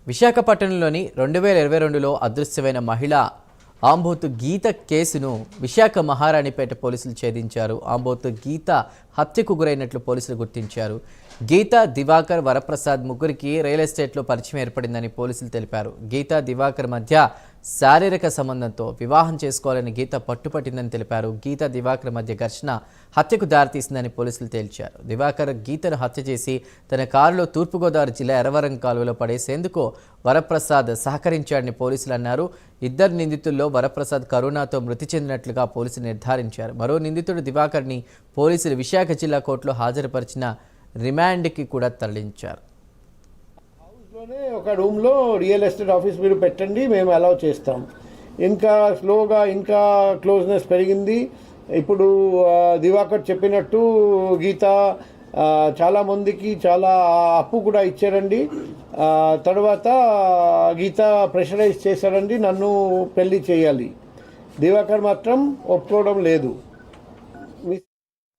విశాఖపట్నంలోని 2022లో అదృశ్యమైన మహిళ ఆంబోతు గీత కేసును విశాఖ మహారాణిపేట పోలీసులు ఛేదించారు. ఆంబోతు గీత హత్యకు గురైనట్లు పోలీసులు గుర్తించారు. గీత, దివాకర్, వరప్రసాద్ ముగ్గురికి రియల్ ఎస్టేట్లో పరిచయం ఏర్పడిందని పోలీసులు తెలిపారు. గీత, దివాకర్ మధ్య శారీరక సంబంధంతో వివాహం చేసుకోవాలని గీత పట్టుపట్టిందని తెలిపారు. గీత, దివాకర్ మధ్య ఘర్షణ హత్యకు దారితీసిందని పోలీసులు తేల్చారు. దివాకర్ గీతను హత్య చేసి తన కారులో తూర్పుగోదావరి జిల్లా ఎర్రవరం కాలువలో పడేసేందుకు వరప్రసాద్ సహకరించాడని పోలీసులు అన్నారు. ఇద్దరు నిందితుల్లో వరప్రసాద్ కరోనాతో మృతి చెందినట్లుగా పోలీసులు నిర్ధారించారు. మరో నిందితుడు దివాకర్ని పోలీసులు విశాఖ జిల్లా కోర్టులో హాజరుపరిచిన రిమాండ్కి కూడా తరలించారు. ఒక రూమ్లో రియల్ ఎస్టేట్ ఆఫీస్ మీరు పెట్టండి, మేము అలౌ చేస్తాం. ఇంకా స్లోగా ఇంకా క్లోజ్నెస్ పెరిగింది. ఇప్పుడు దివాకర్ చెప్పినట్టు గీత చాలామందికి చాలా అప్పు కూడా ఇచ్చారండి. తర్వాత గీత ప్రెషరైజ్ చేశారండి, నన్ను పెళ్లి చేయాలి. దివాకర్ మాత్రం ఒప్పుకోవడం లేదు.